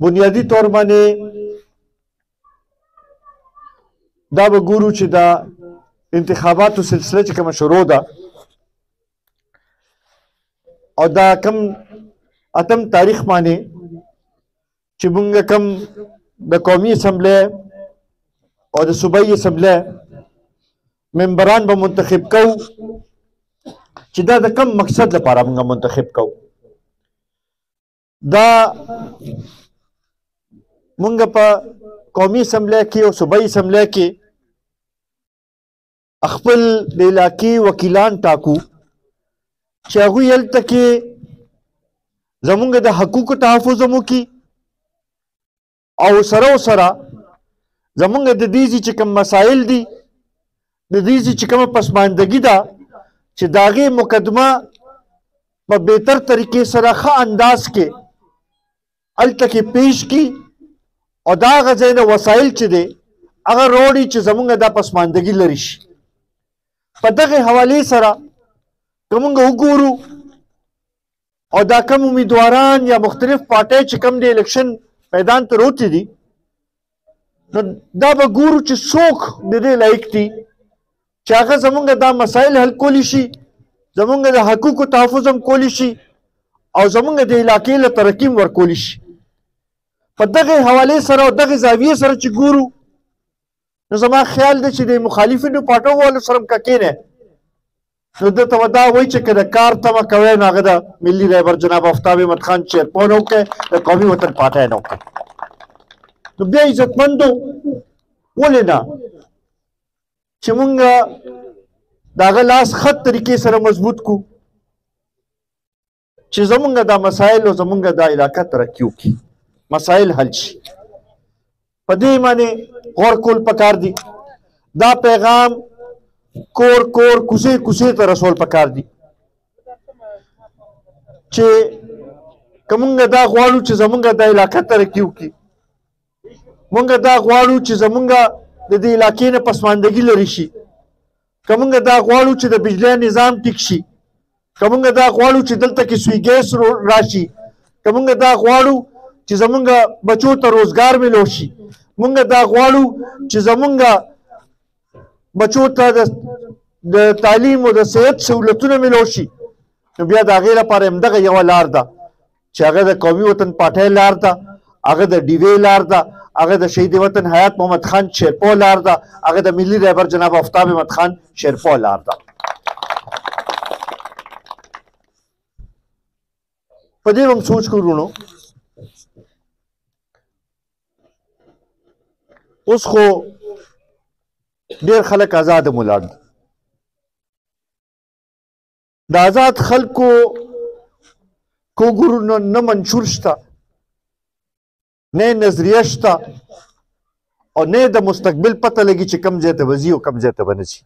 بنیادی طور باندې دا به ګورو چې دا انتخاباتو سلسله چې کومه شروع ده او دا کم اتم تاریخ باندې چې مونږ کم د قومي اسمبلی او د صوبایي اسمبلی ممبران به منتخب کوو چې دا د کم مقصد لپاره مونږ منتخب کوو. دا مونږ په قومي اسمبلی کې او صوبایي اسمبلی کې خپل د علاقې وکیلان ټاکو چې هغوی هلته کې زمونږ د حقوقو تحفظ هم وکړي او سره زمونږ د دې چې کوم مسایل دي د دې چې کومه پسماندګي ده چې د هغې مقدمه په بهتر طریقې سره ښه انداز کې هلته کې پیش کړي او دا هغه ځای نه وسایل چې دی هغه راوړي چې زمونږ دا پسماندګي لرې شي. په دغې حوالې سره که مونږ وګورو او دا کم امیدواران یا مختلف پارټۍ چې کم د الیکشن میدان ته راوتي دي نو دا به ګورو چې څوک د دې لایق دي چې هغه زمونږ دا مسایل حل کولی شي، زمونږ د حقوقو تحفظ هم کولی شي او زمونږ د علاقې له ترقي هم ورکولی شي. په دغې حوالې سره او دغې زاویې سره چې ګورو نو زما خیال دی چې د مخالفینو پارټو والو سره هم که کښېنئ نو ده ته به دا وایي چې که د کار تمه کوئ نو هغه د ملي رهبر جناب آفتاب احمد خان چیرپون وکړئ، د قومي وطن پارټۍ نه وکړئ. نو بیا عزتمندو ولې نه چې مونږ د هغه لاس خط طریقې سره مضبوط کړو چې زمونږ دا مسایل او زمونږ دا علاقه ترقي وکړي، مسایل حل شي. په دې باندې غور کول پکار دي. دا پیغام کور کور کوڅې کوڅې ته رسول پکار دي چې که مونږ دا غواړو چې زمونږ دا علاقه ترقي وکړي، مونږ دا غواړو چې زمونږ د دې علاقې نه پسماندګي لرې شي، که مونږ دا غواړو چې د بجلی نظام ټیک شي، که مونږ دا غواړو چې دلته کې سوی ګیس راشي، که مونږ دا غواړو چې زمونږ بچو ته روزګار ملو شي، مونږ دا غواړو چې زمونږ بچو ته د تعلیم او د صحت سهولتونه ملو شي، نو بیا د هغې لپاره همدغه یوه لار ده چې هغه د قومي وطن پارټۍ لار ده، هغه د ډیوې لار ده، هغه د شهید وطن حیات محمد خان شیرپو لار ده، هغه د ملي رهبر جناب آفتاب احمد خان شیرپو لار ده. په دې هم سوچ کوو وروڼو اوس خو ډېر خلک آزاد ولاړ دي. د آزاد خلکو که وګورو نو نه منشور شته، نه نظریه شته او نه د مستقبل پته لګي چې کوم ځای ته به ځي او کوم ځای ته به نه ځي.